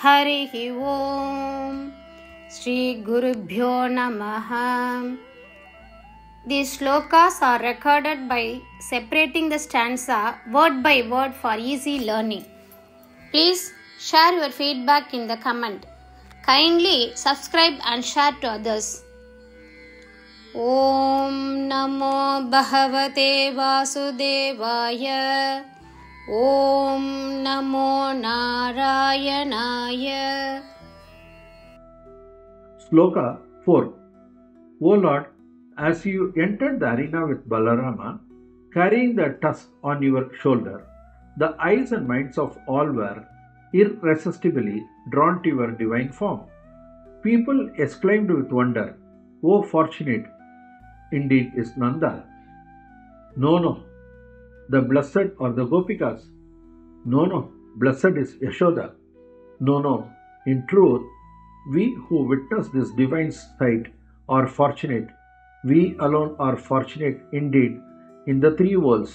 हरिः ओम श्री गुरुभ्यो नमः. These shlokas are recorded by separating the stanza word by word for easy learning. Please share your feedback in the comment. Kindly subscribe and share to others. Om Namo Bhagavate Vasudevaya. Om Namo Narayanaya. Shloka 4. O Lord, as you entered the arena with Balarama, carrying the tusk on your shoulder, the eyes and minds of all were irresistibly drawn to your divine form. People exclaimed with wonder, "O fortunate, indeed is Nanda." No, the blessed are the Gopikas. No, blessed is Yashoda. No, in truth, we who witness this divine sight are fortunate. We alone are fortunate indeed in the three worlds,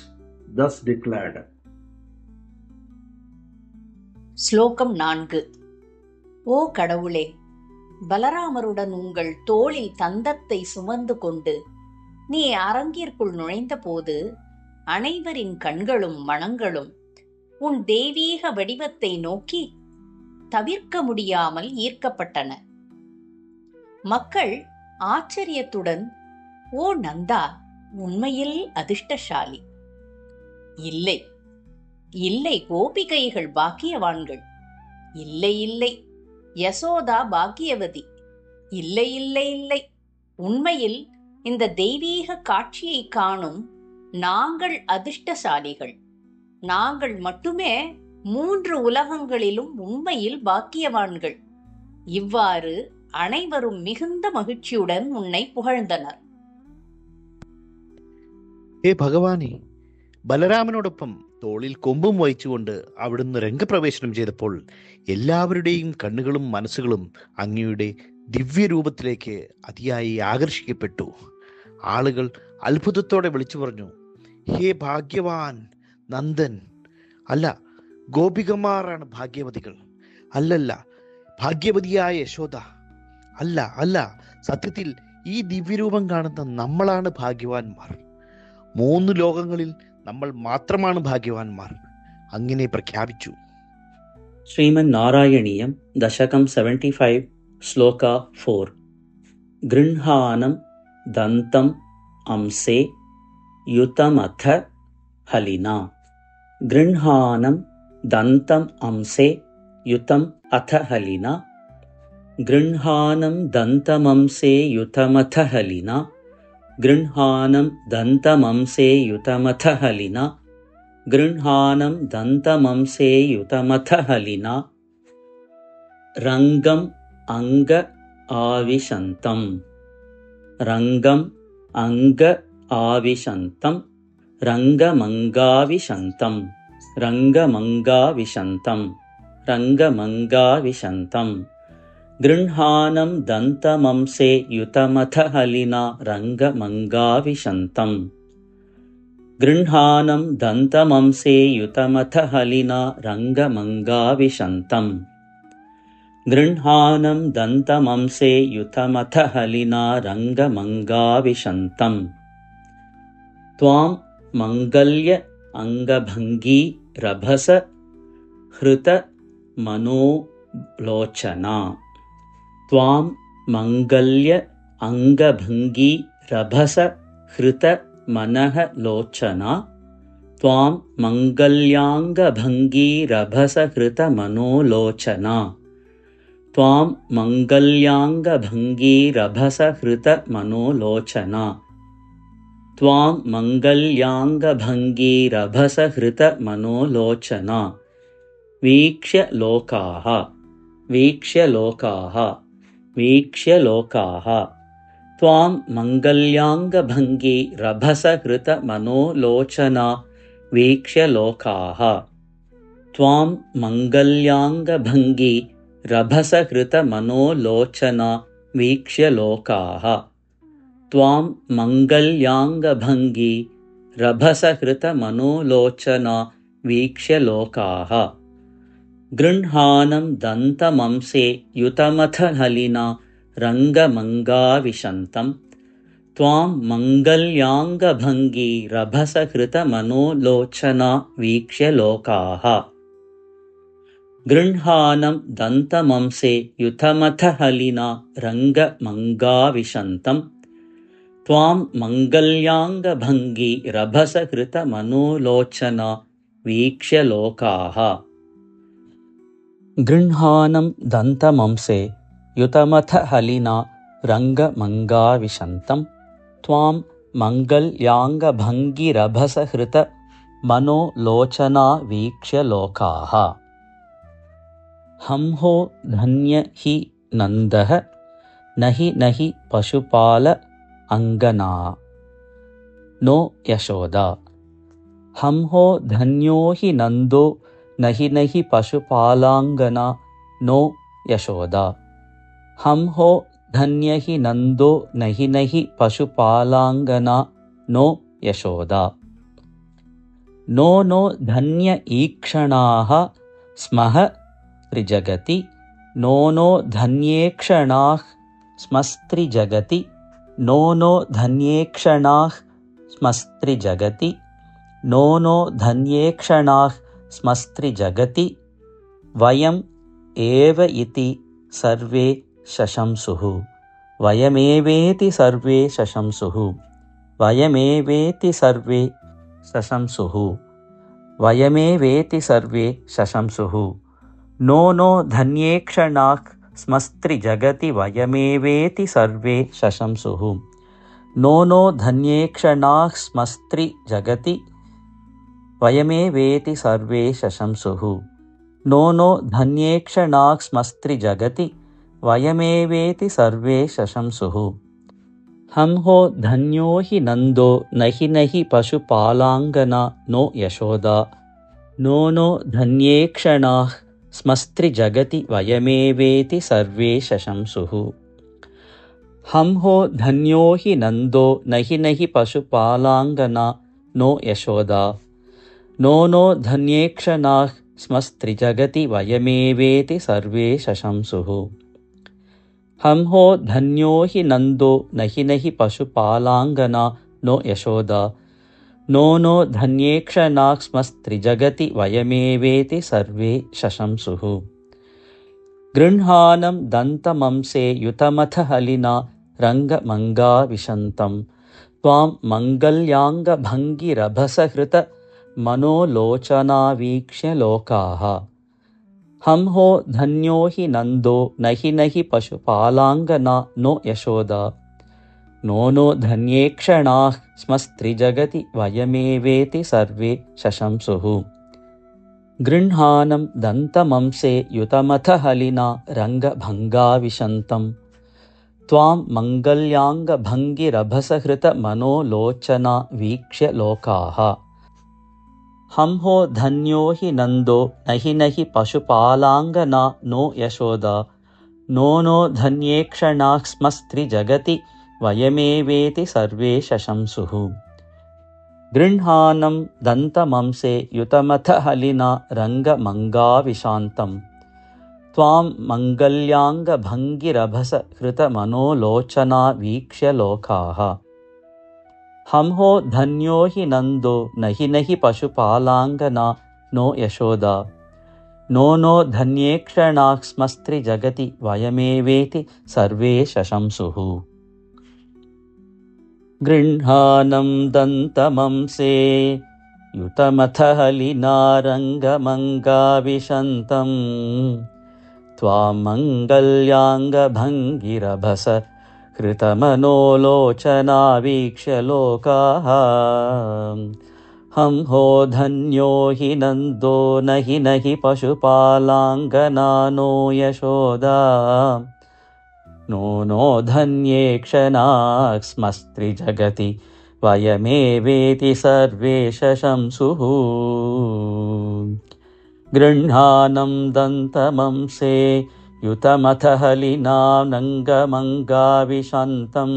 thus declared. ஸ்லோகம் 4. ஓ கடவுளே, பலராமருடன் உங்கள் தோளில் தந்தத்தை சுமந்து கொண்டு நீ அரங்கிற்குள் நுழைந்தபோது அனைவரின் கண்களும் மனங்களும் உன் தெய்வீக வடிவத்தை நோக்கி தவிர்க்க முடியாமல் ஈர்க்கப்பட்டன. மக்கள் ஆச்சரியத்துடன், ஓ நந்தா, உண்மையில் அதிர்ஷ்டசாலி. இல்லை கோபிகைகள் பாக்கியவான்கள். இல்லை யசோதா பாக்கியவதி. இல்லை உண்மையில் இந்த தெய்வீக காட்சியை காணும் நாங்கள் அதிர்ஷ்டசாலிகள். நாங்கள் மட்டுமே 3 உலகங்களிலும் உண்மையில் பாக்கியவான்கள். இவ்வாறு அனைவரும் மிகுந்த மகிழ்ச்சியுடன் உன்னை புகழ்ந்தனர். ഹേ ഭഗവാനെ, ബലരാമനോടൊപ്പം തോളിൽ കൊമ്പും വഹിച്ചുകൊണ്ട് അവിടുന്ന് രംഗപ്രവേശനം ചെയ്തപ്പോൾ എല്ലാവരുടെയും കണ്ണുകളും മനസ്സുകളും അങ്ങയുടെ ദിവ്യരൂപത്തിലേക്ക് അതിയായി ആകർഷിക്കപ്പെട്ടു. ആളുകൾ അത്ഭുതത്തോടെ വിളിച്ചു പറഞ്ഞു, ഹേ ഭാഗ്യവാൻ നന്ദൻ. അല്ല, ഗോപികമാരാണ് ഭാഗ്യവതികൾ. അല്ലല്ല, ഭാഗ്യവതിയായ യശോദ. അല്ല, സത്യത്തിൽ ഈ ദിവ്യരൂപം കാണുന്ന നമ്മളാണ് ഭാഗ്യവാന്മാർ. 3 ലോകങ്ങളിൽ നമ്മൾ മാത്രമാണ് ഭാഗ്യവാന്മാർ. അങ്ങനെ പ്രഖ്യാപിച്ചു. ശ്രീമൻ നാരായണീയം ദശകം 75 ശ്ലോക 4. ഗൃഹാനം ദന്തം അംസേ യുതമഥ ഹലിന. ഗൃഹാനം ദന്തം അംസേ യുതം അഥ ഹലിന. ഗൃഹാനം ദന്തമംസേ യുതമഥ ഹലിന. ഗൃഹാനം ദന്തമംസേ യുതമഥ ഹലിന. ഗൃഹാനം ദന്തമംസേ യുതമഥ ഹലിന. രംഗം അംഗ ആവിശന്തം. രംഗം അംഗ ആവിശന്തം. രംഗമംഗാവിശന്തം. രംഗമംഗാവിശന്തം. രംഗമംഗാവിശന്തം. ഗൃഹാനം ദന്തമംസേ യുതമഥ ഹലിന. രംഗമംഗാവിശന്തം. ഗൃഹാനം ദന്തമംസേ യുതമഥ ഹലിന. രംഗമംഗാവിശന്തം. ഗൃഹാനം ദന്തമംസേ യുതമഥ ഹലിന. രംഗമംഗാവിശന്തം. ത്വാം മംഗല്യ അംഗഭംഗീ രഭസ ഹൃത മനോലോചന. ത്വാം മംഗല്യ അംഗഭംഗീ രഭസ ഹൃത മനഃ ലോചന. ത്വാം മംഗല്യാംഗഭംഗീ രഭസ ഹൃത മനോലോചന. ത്വാം മംഗല്യാംഗഭംഗീ രഭസ ഹൃത മനോലോചന. ത്വാം മംഗല്യാംഗഭംഗീ രഭസ ഹൃത മനോലോചന. വീക്ഷ്യ ലോകാഃ ത്വാം മംഗല്യാംഗഭംഗീ രഭസ ഹൃത മനോലോചന. വീക്ഷ്യ ലോകാഃ. ത്വാം മംഗല്യാംഗഭംഗീ രഭസ ഹൃത മനോലോചന. വീക്ഷ്യ ലോകാഃ. ത്വാം മംഗല്യാംഗഭംഗീ രഭസ ഹൃത മനോലോചന. വീക്ഷ്യ ലോകാഃ. गृह्णानं दन्तमंसे युतमथ हलिना रङ्गमङ्गाविशन्तं त्वां मङ्गल्याङ्गभङ्गी रभसहृतमनोलोचना वीक्ष्य लोकाः। गृह्णानं दन्तमंसे युतमथ हलिना रङ्गमङ्गाविशन्तं त्वां मङ्गल्याङ्गभङ्गी रभसहृतमनोलोचना वीक्ष्य लोकाः। गृह्णानं दन्तमंसे युतमथ हलिना रङ्गमङ्गाविशन्तं त्वां मङ्गल्याङ्गभङ्गिरभसहृतमनोलोचना वीक्ष्य लोकाः। हंहो धन्य हि नन्दः न हि पशुपाल अङ्गना नो यशोदा। हंहो धन्यो हि नन्दो न हि पशुपालाङ्गना नो यशोदा। हंहो धन्य हि नन्दो न हि पशुपालाङ्गना नो यशोदा। नो धन्य ईक्षणाः स्मः त्रिजगति नो धन्येक्षणाः स्मस्त्रिजगति नो धन्येक्षणाः स्मस्त्रिजगति नो धन्येक्षणाः स्मस्त्रिजगति वयम् एव इति सर्वे शशंसुः। वयमेवेति सर्वे शशंसुः। वयमेवेति सर्वे शशंसुः। वयमेवेति सर्वे शशंसुः। नो धन्येक्षणाः स्मस्त्रिजगति वयमेवेति सर्वे शशंसुः। नो धन्येक्षणाः स्मस्त्रिजगति वयमेवेति सर्वे शशंसुः। नो धन्येक्षणाः स्मस्त्रिजगति वयमेवेति सर्वे शशंसुः। हंहो धन्यो हि नन्दो न हि पशुपालाङ्गना नो यशोदा। नो धन्येक्षणाः स्मस्त्रिजगति वयमेवेति सर्वे शशंसुः। हंहो धन्यो हि नन्दो न हि पशुपालाङ्गना नो यशोदा। नो धन्येक्षणाः स्मस्त्रिजगति वयमेवेति सर्वे शशंसुः। हंहो धन्यो हि नन्दो न हि पशुपालाङ्गना नो यशोदा। नो धन्येक्षणाः स्मस्त्रिजगति वयमेवेति सर्वे शशंसुः। गृह्णानं दन्तमंसे युतमथ हलिना रङ्गमङ्गाविशन्तं त्वां मङ्गल्याङ्गभङ्गिरभसहृतमनोलोचना वीक्ष्य लोकाः। हंहो धन्यो हि नन्दो न हि पशुपालाङ्गना नो यशोदा। नो धन्येक्षणाः स्मस्त्रिजगति वयमेवेति सर्वे शशंसुः। गृह्णानं दन्तमंसे युतमथ हलिना रङ्गभङ्गाविशन्तं त्वां मङ्गल्याङ्गभङ्गिरभसहृतमनोलोचना वीक्ष्य लोकाः। हंहो धन्यो हि नन्दो न हि पशुपालाङ्गना नो यशोदा। नो धन्येक्षणाः स्मस्त्रिजगति वयमेवेति सर्वे शशंसुः। गृह्णानं दन्तमंसे युतमथ हलिना रङ्गमङ्गाविशान्तं त्वां मङ्गल्याङ्गभङ्गिरभसहृतमनोलोचना वीक्ष्य लोकाः। हंहो धन्यो हि नन्दो न हि पशुपालाङ्गना नो यशोदा। नो धन्येक्षणाः स्मस्त्रिजगति वयमेवेति सर्वे शशंसुः। गृह्णानं दन्तमंसे युतमथ हलिना रङ्गमङ्गाविशन्तं त्वां मङ्गल्याङ्गभङ्गिरभसहृतमनोलोचना वीक्ष्य लोकाः। हंहो धन्यो हि नन्दो न हि पशुपालाङ्गना नो यशोदा। नो धन्येक्षणाः स्मस्त्रिजगति वयमेवेति सर्वे शशंसुः। गृह्णानं दन्तमंसे युतमथ हलिना रङ्गमङ्गाविशन्तं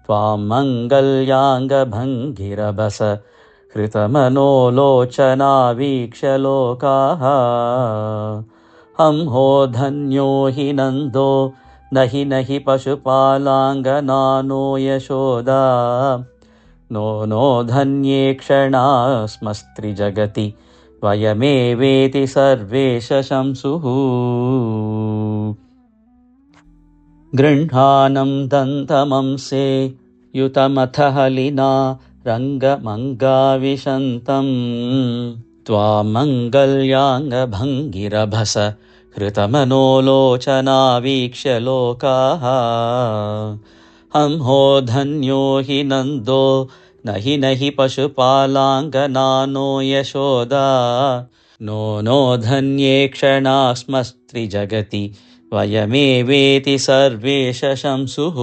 त्वां मङ्गल्याङ्गभङ्गिरभसहृतमनोलोचना कृतमनोलोचना वीक्ष्य लोकाः हंहो धन्यो हि नन्दो नहि पशुपालाङ्गनानो यशोदा नो धन्ये क्षणास्मस्त्रिजगति वयमेवेति सर्वे शंसुः गृह्णानं दन्तमंसे युतमथ हलिना रङ्गमङ्गाविशन्तं त्वामङ्गल्याङ्गभङ्गिरभस हृतमनोलोचना वीक्ष्य लोकाः हंहो धन्यो हि नन्दो नहि पशुपालाङ्गनानो यशोदा नो धन्ये क्षणास्मस्त्रिजगति वयमेवेति सर्वे शंसुः